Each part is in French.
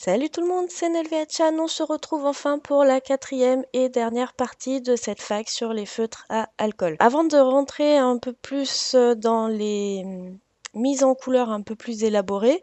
Salut tout le monde, c'est Nelvéachan. On se retrouve enfin pour la quatrième et dernière partie de cette fac sur les feutres à alcool. Avant de rentrer un peu plus dans les mises en couleur un peu plus élaborées,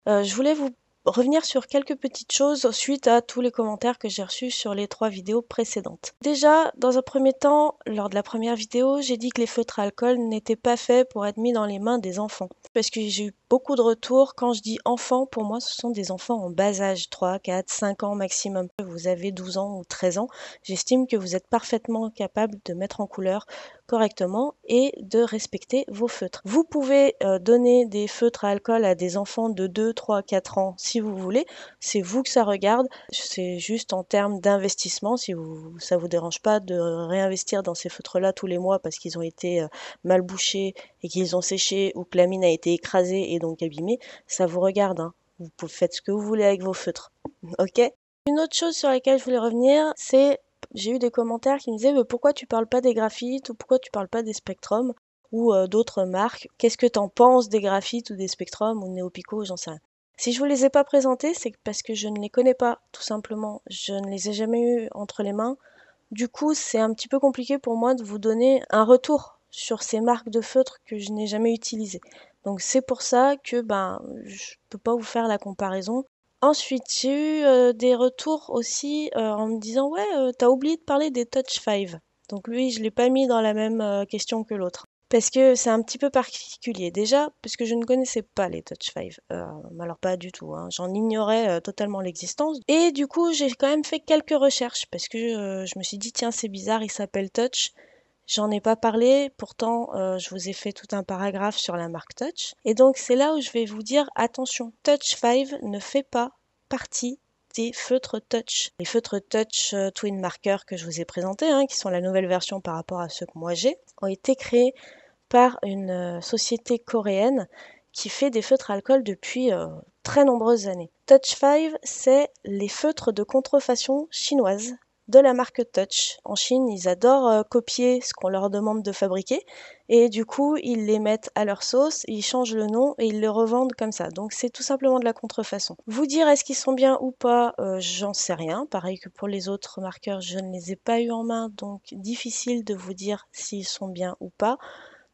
je voulais vous revenir sur quelques petites choses suite à tous les commentaires que j'ai reçus sur les 3 vidéos précédentes. Déjà, dans un premier temps, lors de la première vidéo, j'ai dit que les feutres à alcool n'étaient pas faits pour être mis dans les mains des enfants. Parce que j'ai eu beaucoup de retours. Quand je dis enfants, pour moi, ce sont des enfants en bas âge, 3, 4, 5 ans maximum. Vous avez 12 ans ou 13 ans, j'estime que vous êtes parfaitement capable de mettre en couleur correctement et de respecter vos feutres. Vous pouvez donner des feutres à alcool à des enfants de 2, 3, 4 ans si vous voulez. C'est vous que ça regarde. C'est juste en termes d'investissement, si ça vous dérange pas de réinvestir dans ces feutres-là tous les mois parce qu'ils ont été mal bouchés et qu'ils ont séché ou que la mine a été écrasée et donc abîmée, ça vous regarde, hein. Vous faites ce que vous voulez avec vos feutres. Ok? Une autre chose sur laquelle je voulais revenir, c'est j'ai eu des commentaires qui me disaient pourquoi tu parles pas des graphites ou pourquoi tu parles pas des Spectrum ou d'autres marques. Qu'est-ce que t'en penses des graphites ou des Spectrum ou Neopico, j'en sais rien. Si je vous les ai pas présentés, c'est parce que je ne les connais pas, tout simplement. Je ne les ai jamais eus entre les mains. Du coup, c'est un petit peu compliqué pour moi de vous donner un retour sur ces marques de feutres que je n'ai jamais utilisées. Donc c'est pour ça que je peux pas vous faire la comparaison. Ensuite, j'ai eu des retours aussi en me disant ouais, t'as oublié de parler des Touch 5. Donc lui, je l'ai pas mis dans la même question que l'autre. Parce que c'est un petit peu particulier. Déjà, parce que je ne connaissais pas les Touch 5. Alors pas du tout, hein. J'en ignorais totalement l'existence. Et du coup, j'ai quand même fait quelques recherches. Parce que je me suis dit, tiens, c'est bizarre, il s'appelle Touch. J'en ai pas parlé, pourtant je vous ai fait tout un paragraphe sur la marque Touch. Et donc c'est là où je vais vous dire, attention, Touch 5 ne fait pas partie des feutres Touch. Les feutres Touch Twin Marker que je vous ai présentés, hein, qui sont la nouvelle version par rapport à ceux que moi j'ai, ont été créés par une société coréenne qui fait des feutres à alcool depuis très nombreuses années. Touch 5, c'est les feutres de contrefaçon chinoise de la marque Touch. En Chine, ils adorent copier ce qu'on leur demande de fabriquer et du coup, ils les mettent à leur sauce, ils changent le nom et ils les revendent comme ça. Donc c'est tout simplement de la contrefaçon. Vous dire est-ce qu'ils sont bien ou pas, j'en sais rien. Pareil que pour les autres marqueurs, je ne les ai pas eu en main, donc difficile de vous dire s'ils sont bien ou pas.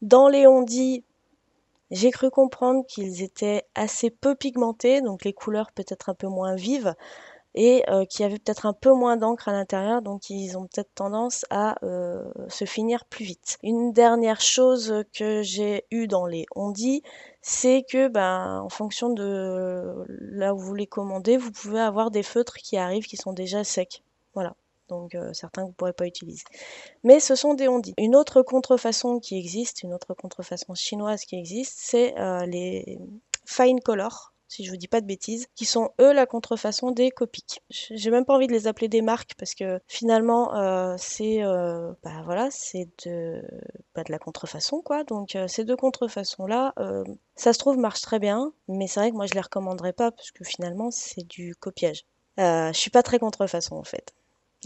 Dans les ondits, j'ai cru comprendre qu'ils étaient assez peu pigmentés, donc les couleurs peut-être un peu moins vives, et qu'il y avait peut-être un peu moins d'encre à l'intérieur, donc ils ont peut-être tendance à se finir plus vite. Une dernière chose que j'ai eue dans les ondits, c'est que en fonction de là où vous les commandez, vous pouvez avoir des feutres qui arrivent qui sont déjà secs. Voilà. Donc certains que vous ne pourrez pas utiliser. Mais ce sont des ondits. Une autre contrefaçon qui existe, une autre contrefaçon chinoise qui existe, c'est les Fine Color, si je vous dis pas de bêtises, qui sont eux la contrefaçon des Copic. J'ai même pas envie de les appeler des marques parce que finalement c'est voilà, c'est de la contrefaçon quoi. Donc ces deux contrefaçons là, ça se trouve marchent très bien, mais c'est vrai que moi je les recommanderais pas parce que finalement c'est du copiage. Je suis pas très contrefaçon en fait.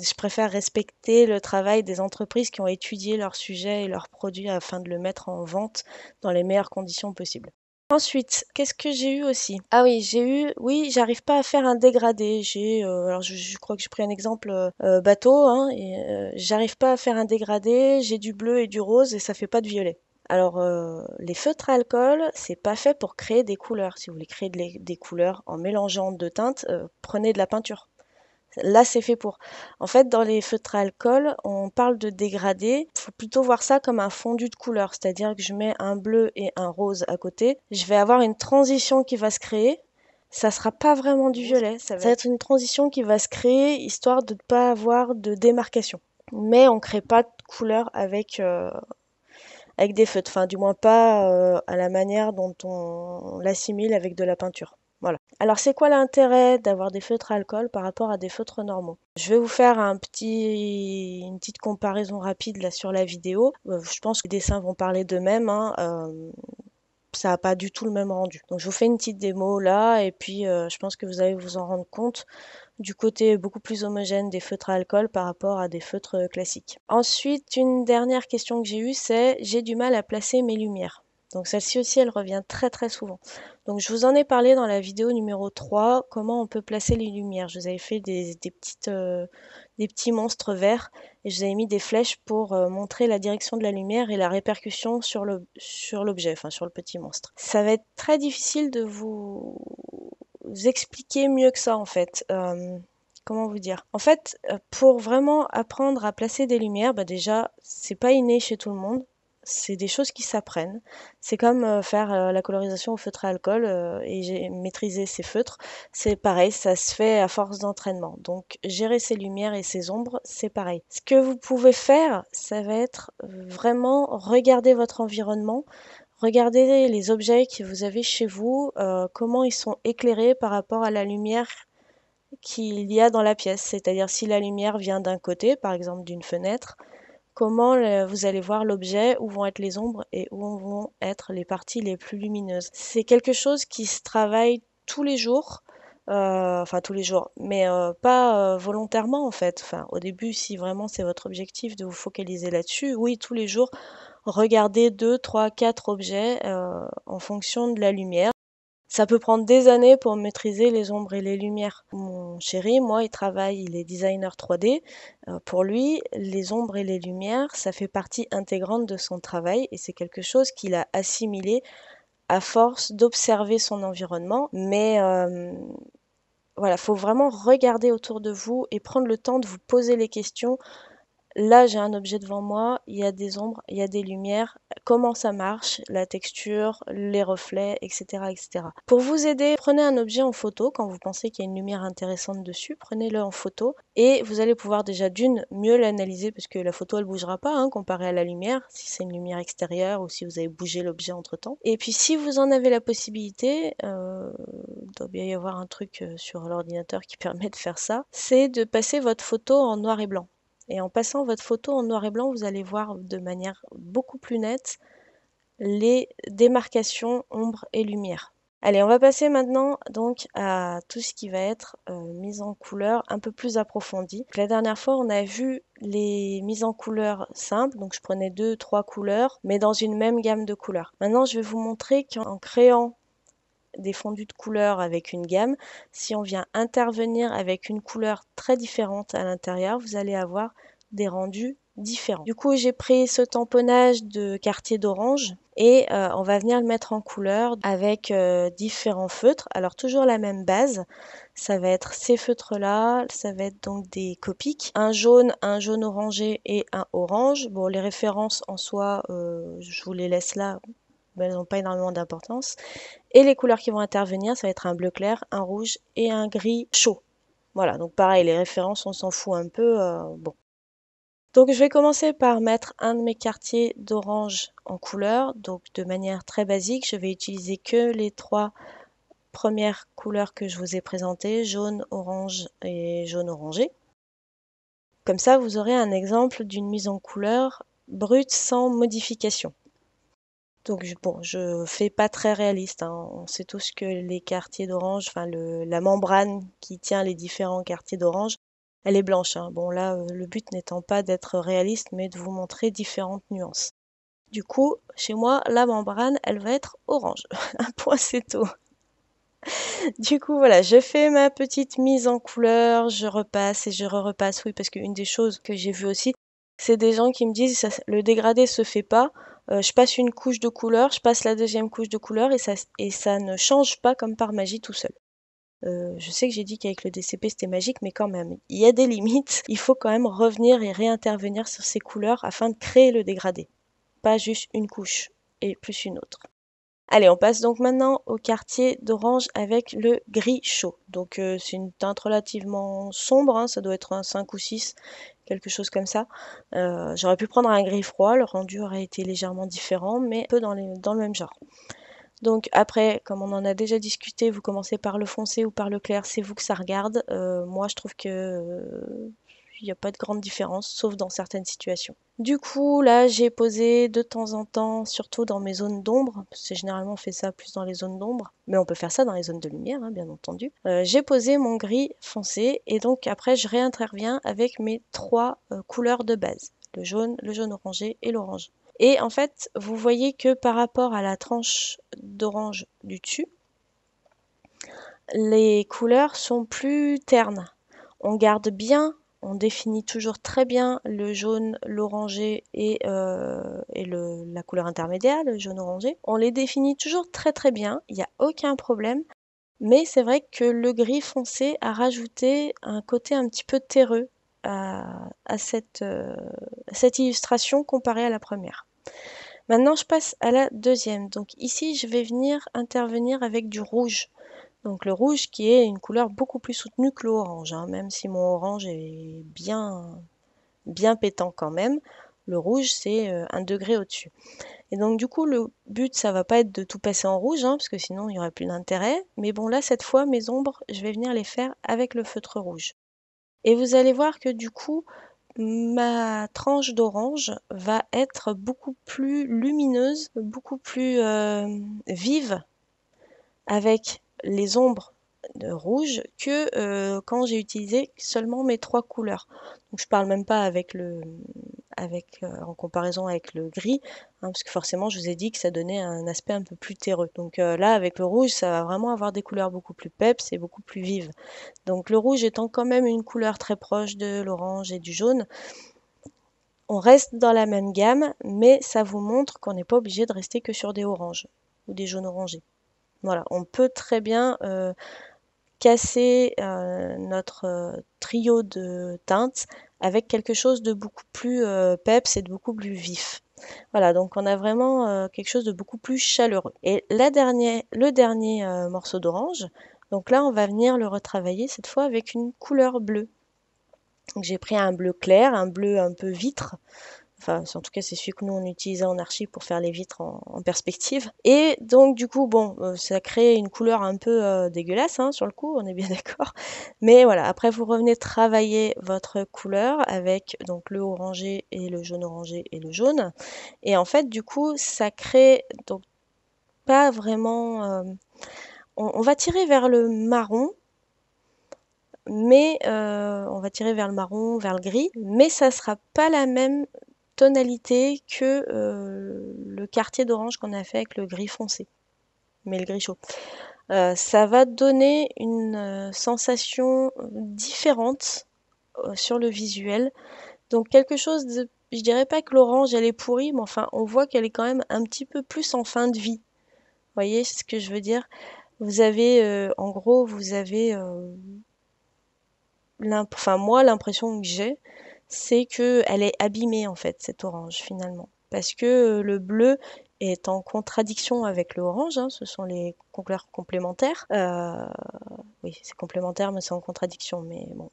Je préfère respecter le travail des entreprises qui ont étudié leur sujet et leurs produits afin de le mettre en vente dans les meilleures conditions possibles. Ensuite, qu'est-ce que j'ai eu aussi? Ah oui, oui, j'arrive pas à faire un dégradé. Alors je crois que j'ai pris un exemple bateau, hein, et j'arrive pas à faire un dégradé. J'ai du bleu et du rose et ça fait pas de violet. Alors, les feutres à alcool, c'est pas fait pour créer des couleurs. Si vous voulez créer des couleurs en mélangeant deux teintes, prenez de la peinture. Là, c'est fait pour. En fait, dans les feutres à alcool, on parle de dégradé. Il faut plutôt voir ça comme un fondu de couleur, c'est-à-dire que je mets un bleu et un rose à côté. Je vais avoir une transition qui va se créer. Ça sera pas vraiment du violet, ça va être une transition qui va se créer histoire de ne pas avoir de démarcation. Mais on crée pas de couleur avec des feutres, enfin du moins pas à la manière dont on l'assimile avec de la peinture. Voilà. Alors c'est quoi l'intérêt d'avoir des feutres à alcool par rapport à des feutres normaux? Je vais vous faire une petite comparaison rapide là sur la vidéo. Je pense que les dessins vont parler d'eux-mêmes, hein. Ça n'a pas du tout le même rendu. Donc je vous fais une petite démo là et puis je pense que vous allez vous en rendre compte du côté beaucoup plus homogène des feutres à alcool par rapport à des feutres classiques. Ensuite, une dernière question que j'ai eue, c'est j'ai du mal à placer mes lumières. Donc celle-ci aussi, elle revient très très souvent. Donc je vous en ai parlé dans la vidéo numéro 3, comment on peut placer les lumières. Je vous avais fait des petits monstres verts et je vous avais mis des flèches pour montrer la direction de la lumière et la répercussion sur l'objet, enfin sur le petit monstre. Ça va être très difficile de vous expliquer mieux que ça en fait. Comment vous dire? En fait, pour vraiment apprendre à placer des lumières, bah déjà, c'est pas inné chez tout le monde. C'est des choses qui s'apprennent. C'est comme faire la colorisation au feutre à alcool et j'ai maîtrisé ces feutres. C'est pareil, ça se fait à force d'entraînement. Donc gérer ces lumières et ces ombres, c'est pareil. Ce que vous pouvez faire, ça va être vraiment regarder votre environnement, regarder les objets que vous avez chez vous, comment ils sont éclairés par rapport à la lumière qu'il y a dans la pièce. C'est-à-dire si la lumière vient d'un côté, par exemple d'une fenêtre, comment vous allez voir l'objet, où vont être les ombres et où vont être les parties les plus lumineuses. C'est quelque chose qui se travaille tous les jours, enfin tous les jours, mais pas volontairement en fait. Enfin, au début, si vraiment c'est votre objectif de vous focaliser là-dessus, oui, tous les jours, regardez 2, 3, 4 objets en fonction de la lumière. Ça peut prendre des années pour maîtriser les ombres et les lumières. Mon chéri, moi, il est designer 3D. Pour lui, les ombres et les lumières, ça fait partie intégrante de son travail et c'est quelque chose qu'il a assimilé à force d'observer son environnement. Mais voilà, faut vraiment regarder autour de vous et prendre le temps de vous poser les questions. Là, j'ai un objet devant moi, il y a des ombres, il y a des lumières, comment ça marche, la texture, les reflets, etc., etc. Pour vous aider, prenez un objet en photo quand vous pensez qu'il y a une lumière intéressante dessus, prenez-le en photo et vous allez pouvoir déjà d'une mieux l'analyser parce que la photo elle bougera pas comparée à la lumière si c'est une lumière extérieure ou si vous avez bougé l'objet entre temps. Et puis si vous en avez la possibilité, il doit bien y avoir un truc sur l'ordinateur qui permet de faire ça, c'est de passer votre photo en noir et blanc. Et en passant votre photo en noir et blanc, vous allez voir de manière beaucoup plus nette les démarcations ombre et lumière. Allez, on va passer maintenant donc à tout ce qui va être mise en couleur un peu plus approfondie. La dernière fois, on a vu les mises en couleur simples, donc je prenais 2, 3 couleurs, mais dans une même gamme de couleurs. Maintenant, je vais vous montrer qu'en créant des fondus de couleurs avec une gamme, si on vient intervenir avec une couleur très différente à l'intérieur, vous allez avoir des rendus différents. Du coup, j'ai pris ce tamponnage de quartier d'orange et on va venir le mettre en couleur avec différents feutres. Alors toujours la même base, ça va être ces feutres-là, ça va être donc des Copic, un jaune orangé et un orange. Bon, les références en soi, je vous les laisse là, mais elles n'ont pas énormément d'importance. Et les couleurs qui vont intervenir, ça va être un bleu clair, un rouge et un gris chaud. Voilà, donc pareil, les références, on s'en fout un peu. Bon. Donc je vais commencer par mettre un de mes quartiers d'orange en couleur. Donc de manière très basique, je vais utiliser que les 3 premières couleurs que je vous ai présentées, jaune, orange et jaune orangé. Comme ça, vous aurez un exemple d'une mise en couleur brute sans modification. Donc bon, je fais pas très réaliste, On sait tous que les quartiers d'orange, enfin la membrane qui tient les différents quartiers d'orange, elle est blanche, Bon là, le but n'étant pas d'être réaliste, mais de vous montrer différentes nuances. Du coup, chez moi, la membrane, elle va être orange. Un point, c'est tout. Du coup, voilà, je fais ma petite mise en couleur, je repasse et je repasse. Oui, parce qu'une des choses que j'ai vues aussi, c'est des gens qui me disent le dégradé se fait pas. Je passe une couche de couleur, je passe la deuxième couche de couleur et ça ne change pas comme par magie tout seul. Je sais que j'ai dit qu'avec le DCP c'était magique, mais quand même, il y a des limites. Il faut quand même revenir et réintervenir sur ces couleurs afin de créer le dégradé. Pas juste une couche et plus une autre. Allez, on passe donc maintenant au quartier d'orange avec le gris chaud. Donc c'est une teinte relativement sombre, ça doit être un 5 ou 6, quelque chose comme ça. J'aurais pu prendre un gris froid, le rendu aurait été légèrement différent, mais un peu dans le même genre. Donc après, comme on en a déjà discuté, vous commencez par le foncé ou par le clair, c'est vous que ça regarde. Moi, je trouve que il n'y a pas de grande différence, sauf dans certaines situations. Du coup, là, j'ai posé de temps en temps, surtout dans mes zones d'ombre, parce que généralement on fait ça plus dans les zones d'ombre, mais on peut faire ça dans les zones de lumière, bien entendu. J'ai posé mon gris foncé, et donc après, je réinterviens avec mes 3 couleurs de base, le jaune orangé et l'orange. Et en fait, vous voyez que par rapport à la tranche d'orange du dessus, les couleurs sont plus ternes. On garde bien, on définit toujours très bien le jaune, l'orangé et la couleur intermédiaire, le jaune orangé. On les définit toujours très très bien, il n'y a aucun problème. Mais c'est vrai que le gris foncé a rajouté un côté un petit peu terreux à cette illustration comparée à la première. Maintenant, je passe à la deuxième. Donc ici, je vais venir intervenir avec du rouge. Donc le rouge qui est une couleur beaucoup plus soutenue que l'orange, hein, même si mon orange est bien pétant quand même. Le rouge, c'est un degré au-dessus. Et donc du coup, le but, ça va pas être de tout passer en rouge, hein, parce que sinon, il n'y aurait plus d'intérêt. Mais bon, là, cette fois, mes ombres, je vais venir les faire avec le feutre rouge. Et vous allez voir que du coup, ma tranche d'orange va être beaucoup plus lumineuse, beaucoup plus vive avec les ombres de rouge que quand j'ai utilisé seulement mes trois couleurs. Donc je parle même pas en comparaison avec le gris, hein, parce que forcément je vous ai dit que ça donnait un aspect un peu plus terreux. Donc là avec le rouge, ça va vraiment avoir des couleurs beaucoup plus peps et beaucoup plus vives. Donc le rouge étant quand même une couleur très proche de l'orange et du jaune, on reste dans la même gamme, mais ça vous montre qu'on n'est pas obligé de rester que sur des oranges ou des jaunes orangés. Voilà, on peut très bien casser notre trio de teintes avec quelque chose de beaucoup plus peps et de beaucoup plus vif. Voilà, donc on a vraiment quelque chose de beaucoup plus chaleureux. Et le dernier morceau d'orange, donc là on va venir le retravailler cette fois avec une couleur bleue. Donc j'ai pris un bleu clair, un bleu un peu vitre. Enfin, en tout cas, c'est celui que nous on utilisait en archi pour faire les vitres en perspective. Et donc du coup, bon, ça crée une couleur un peu dégueulasse, hein, sur le coup, on est bien d'accord. Mais voilà, après vous revenez travailler votre couleur avec donc le orangé et le jaune orangé et le jaune. Et en fait, du coup, ça crée donc pas vraiment. On va tirer vers le marron, mais on va tirer vers le marron, vers le gris, mais ça sera pas la même tonalité que le quartier d'orange qu'on a fait avec le gris foncé, mais le gris chaud. Ça va donner une sensation différente sur le visuel. Donc quelque chose de, je dirais pas que l'orange elle est pourrie, mais enfin on voit qu'elle est quand même un petit peu plus en fin de vie. Vous voyez ce que je veux dire? Vous avez, en gros, vous avez, enfin moi l'impression que j'ai, c'est que elle est abîmée en fait cette orange finalement, parce que le bleu est en contradiction avec le orange, hein, ce sont les couleurs complémentaires. Oui, c'est complémentaire, mais c'est en contradiction. Mais bon,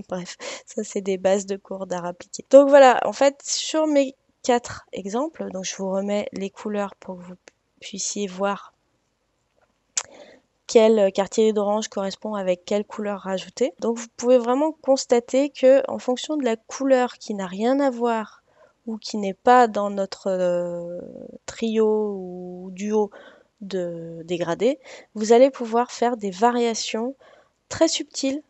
bref, ça c'est des bases de cours d'art appliqué. Donc voilà, en fait, sur mes 4 exemples, donc je vous remets les couleurs pour que vous puissiez voir quel quartier d'orange correspond avec quelle couleur rajoutée. Donc vous pouvez vraiment constater que en fonction de la couleur qui n'a rien à voir ou qui n'est pas dans notre trio ou duo de dégradés, vous allez pouvoir faire des variations très subtiles,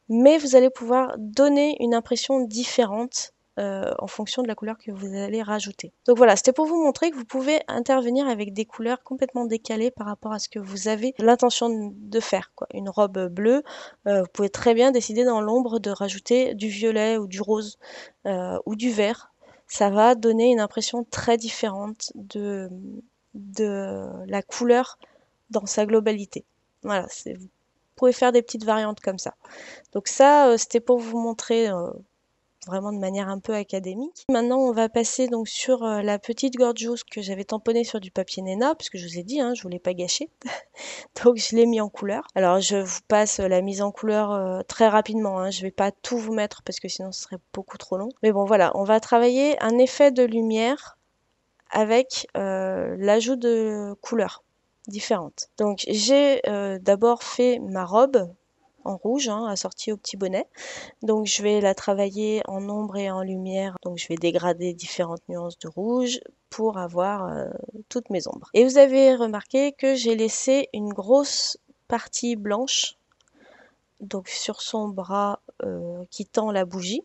mais vous allez pouvoir donner une impression différente en fonction de la couleur que vous allez rajouter. Donc voilà, c'était pour vous montrer que vous pouvez intervenir avec des couleurs complètement décalées par rapport à ce que vous avez l'intention de faire, quoi. Une robe bleue, vous pouvez très bien décider dans l'ombre de rajouter du violet ou du rose ou du vert. Ça va donner une impression très différente de la couleur dans sa globalité. Voilà, vous pouvez faire des petites variantes comme ça. Donc ça, c'était pour vous montrer vraiment de manière un peu académique. Maintenant, on va passer donc sur la petite gorgeous que j'avais tamponnée sur du papier Nena, parce que je vous ai dit, hein, je voulais pas gâcher. Donc je l'ai mis en couleur. Alors je vous passe la mise en couleur très rapidement, hein. Je vais pas tout vous mettre parce que sinon ce serait beaucoup trop long. Mais bon voilà, on va travailler un effet de lumière avec l'ajout de couleurs différentes. Donc j'ai d'abord fait ma robe en rouge, hein, assortie au petit bonnet. Donc je vais la travailler en ombre et en lumière. Donc je vais dégrader différentes nuances de rouge pour avoir toutes mes ombres. Et vous avez remarqué que j'ai laissé une grosse partie blanche donc sur son bras qui tend la bougie.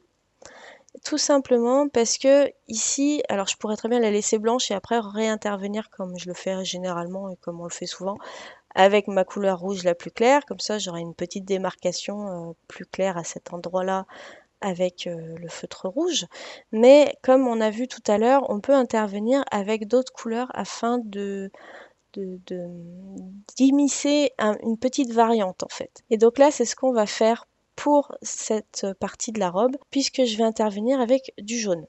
Tout simplement parce que ici, alors je pourrais très bien la laisser blanche et après réintervenir comme je le fais généralement et comme on le fait souvent, avec ma couleur rouge la plus claire. Comme ça, j'aurai une petite démarcation plus claire à cet endroit-là avec le feutre rouge. Mais comme on a vu tout à l'heure, on peut intervenir avec d'autres couleurs afin d'immiscer une petite variante en fait. Et donc là, c'est ce qu'on va faire pour cette partie de la robe, puisque je vais intervenir avec du jaune.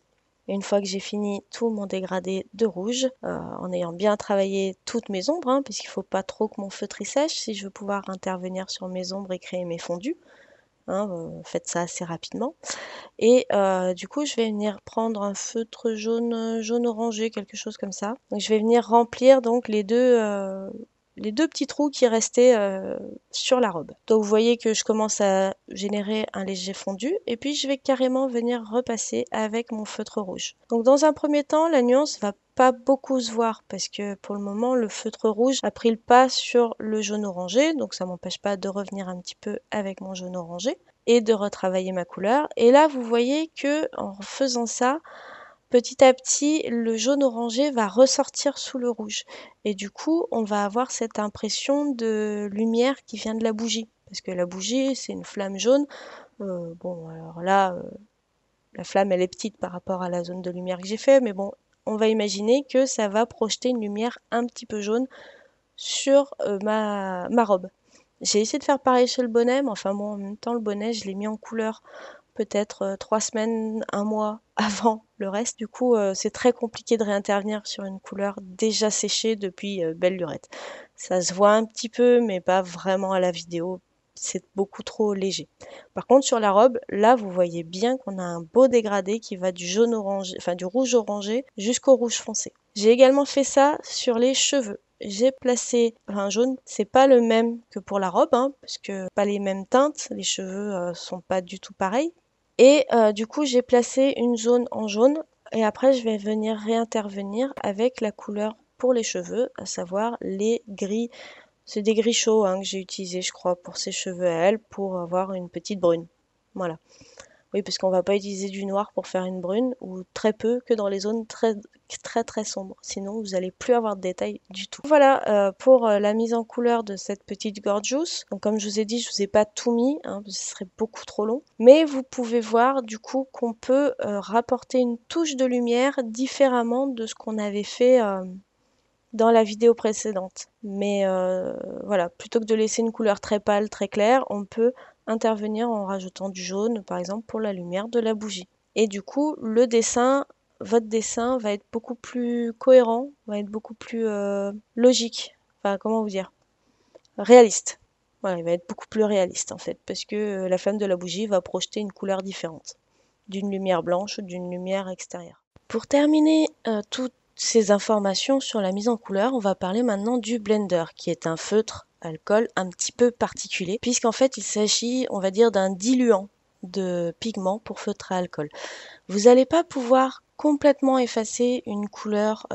Et une fois que j'ai fini tout mon dégradé de rouge, en ayant bien travaillé toutes mes ombres, hein, puisqu'il ne faut pas trop que mon feutre y sèche si je veux pouvoir intervenir sur mes ombres et créer mes fondus. Hein, faites ça assez rapidement. Et du coup, je vais venir prendre un feutre jaune, jaune orangé, quelque chose comme ça. Donc je vais venir remplir donc les deux petits trous qui restaient sur la robe. Donc vous voyez que je commence à générer un léger fondu et puis je vais carrément venir repasser avec mon feutre rouge. Donc dans un premier temps, la nuance va pas beaucoup se voir parce que pour le moment le feutre rouge a pris le pas sur le jaune orangé, donc ça m'empêche pas de revenir un petit peu avec mon jaune orangé et de retravailler ma couleur. Et là vous voyez que en faisant ça, petit à petit, le jaune orangé va ressortir sous le rouge. Et du coup, on va avoir cette impression de lumière qui vient de la bougie. Parce que la bougie, c'est une flamme jaune. Bon, alors là, la flamme, elle est petite par rapport à la zone de lumière que j'ai fait. Mais bon, on va imaginer que ça va projeter une lumière un petit peu jaune sur ma robe. J'ai essayé de faire pareil chez le bonnet, mais enfin bon, en même temps, le bonnet, je l'ai mis en couleur peut-être 3 semaines, un mois avant le reste. Du coup, c'est très compliqué de réintervenir sur une couleur déjà séchée depuis belle lurette. Ça se voit un petit peu, mais pas vraiment à la vidéo. C'est beaucoup trop léger. Par contre, sur la robe, là, vous voyez bien qu'on a un beau dégradé qui va du jaune orangé, enfin du rouge orangé jusqu'au rouge foncé. J'ai également fait ça sur les cheveux. J'ai placé un jaune, c'est pas le même que pour la robe, hein, parce que pas les mêmes teintes, les cheveux sont pas du tout pareils. Et du coup, j'ai placé une zone en jaune et après, je vais venir réintervenir avec la couleur pour les cheveux, à savoir les gris. C'est des gris chauds hein, que j'ai utilisé, je crois, pour ses cheveux à elle, pour avoir une petite brune. Voilà. Oui, parce qu'on va pas utiliser du noir pour faire une brune, ou très peu, que dans les zones très sombres. Sinon, vous allez plus avoir de détails du tout. Voilà pour la mise en couleur de cette petite gorgeous. Donc, comme je vous ai dit, je vous ai pas tout mis, hein, ce serait beaucoup trop long. Mais vous pouvez voir du coup qu'on peut rapporter une touche de lumière différemment de ce qu'on avait fait dans la vidéo précédente. Mais voilà, plutôt que de laisser une couleur très pâle, très claire, on peut intervenir en rajoutant du jaune, par exemple, pour la lumière de la bougie. Et du coup, le dessin, votre dessin va être beaucoup plus cohérent, va être beaucoup plus logique. Enfin, comment vous dire? Réaliste. Voilà, il va être beaucoup plus réaliste en fait, parce que la flamme de la bougie va projeter une couleur différente, d'une lumière blanche ou d'une lumière extérieure. Pour terminer toutes ces informations sur la mise en couleur, on va parler maintenant du blender, qui est un feutre alcool un petit peu particulier, puisqu'en fait il s'agit, on va dire, d'un diluant de pigments pour feutre à alcool. Vous n'allez pas pouvoir complètement effacer une couleur,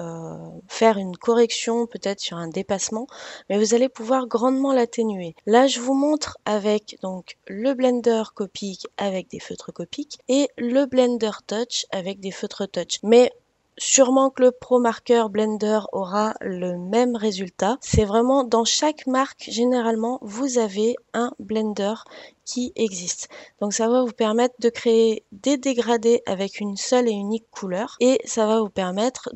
faire une correction peut-être sur un dépassement, mais vous allez pouvoir grandement l'atténuer. Là, je vous montre avec donc le Blender Copic avec des feutres Copic et le Blender Touch avec des feutres Touch. Mais sûrement que le Pro Marker Blender aura le même résultat. C'est vraiment dans chaque marque, généralement, vous avez un blender qui existe. Donc ça va vous permettre de créer des dégradés avec une seule et unique couleur et ça va vous permettre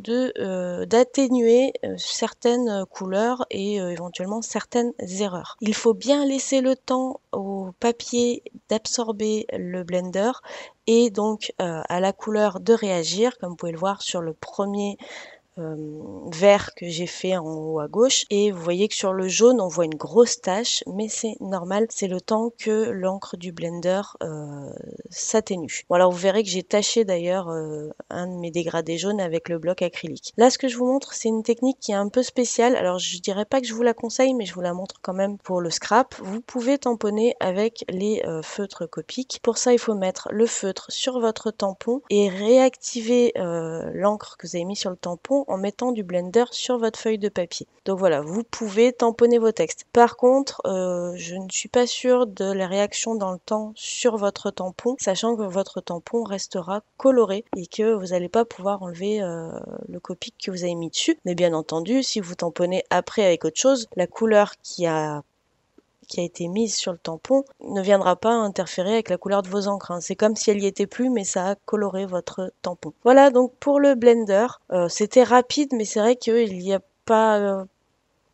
d'atténuer certaines couleurs et éventuellement certaines erreurs. Il faut bien laisser le temps au papier d'absorber le blender et donc à la couleur de réagir, comme vous pouvez le voir sur le premier vert que j'ai fait en haut à gauche, et vous voyez que sur le jaune on voit une grosse tache, mais c'est normal, c'est le temps que l'encre du blender s'atténue. Bon, alors vous verrez que j'ai taché d'ailleurs un de mes dégradés jaunes avec le bloc acrylique. Là ce que je vous montre, c'est une technique qui est un peu spéciale, alors je dirais pas que je vous la conseille, mais je vous la montre quand même pour le scrap. Vous pouvez tamponner avec les feutres Copic. Pour ça il faut mettre le feutre sur votre tampon et réactiver l'encre que vous avez mis sur le tampon tampon en mettant du blender sur votre feuille de papier. Donc voilà, vous pouvez tamponner vos textes. Par contre, je ne suis pas sûre de la réaction dans le temps sur votre tampon, sachant que votre tampon restera coloré et que vous n'allez pas pouvoir enlever le Copic que vous avez mis dessus. Mais bien entendu, si vous tamponnez après avec autre chose, la couleur qui a été mise sur le tampon ne viendra pas interférer avec la couleur de vos encres. C'est comme si elle y était plus, mais ça a coloré votre tampon. Voilà donc pour le Blender. C'était rapide, mais c'est vrai qu'il n'y a pas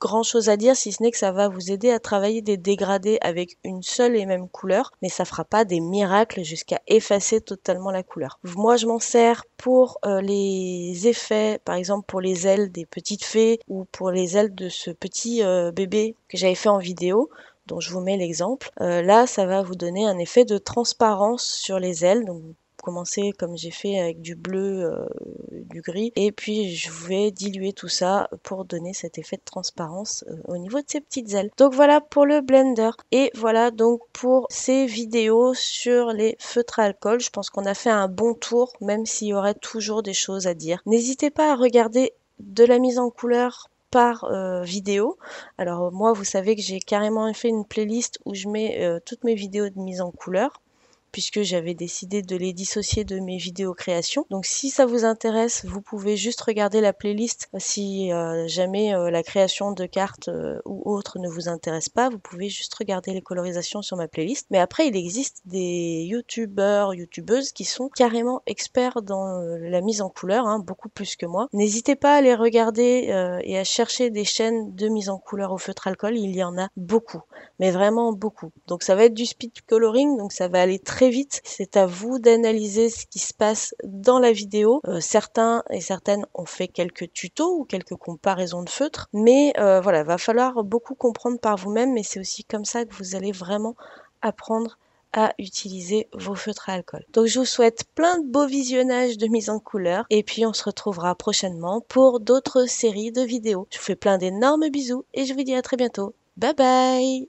grand chose à dire, si ce n'est que ça va vous aider à travailler des dégradés avec une seule et même couleur, mais ça fera pas des miracles jusqu'à effacer totalement la couleur. Moi, je m'en sers pour les effets, par exemple pour les ailes des petites fées ou pour les ailes de ce petit bébé que j'avais fait en vidéo, dont je vous mets l'exemple. Là, ça va vous donner un effet de transparence sur les ailes. Donc, commencer comme j'ai fait avec du bleu, du gris, et puis je vais diluer tout ça pour donner cet effet de transparence au niveau de ces petites ailes. Donc voilà pour le Blender, et voilà donc pour ces vidéos sur les feutres à alcool. Je pense qu'on a fait un bon tour, même s'il y aurait toujours des choses à dire. N'hésitez pas à regarder de la mise en couleur par vidéo. Alors moi, vous savez que j'ai carrément fait une playlist où je mets toutes mes vidéos de mise en couleur, puisque j'avais décidé de les dissocier de mes vidéos créations. Donc si ça vous intéresse, vous pouvez juste regarder la playlist. Si jamais la création de cartes ou autre ne vous intéresse pas, vous pouvez juste regarder les colorisations sur ma playlist. Mais après, il existe des youtubeurs, youtubeuses qui sont carrément experts dans la mise en couleur, beaucoup plus que moi. N'hésitez pas à les regarder et à chercher des chaînes de mise en couleur au feutre alcool, il y en a beaucoup, mais vraiment beaucoup. Donc ça va être du speed coloring, donc ça va aller très vite. C'est à vous d'analyser ce qui se passe dans la vidéo. Certains et certaines ont fait quelques tutos ou quelques comparaisons de feutres, mais voilà, va falloir beaucoup comprendre par vous-même, et c'est aussi comme ça que vous allez vraiment apprendre à utiliser vos feutres à alcool. Donc je vous souhaite plein de beaux visionnages de mise en couleur, et puis on se retrouvera prochainement pour d'autres séries de vidéos. Je vous fais plein d'énormes bisous et je vous dis à très bientôt. Bye bye!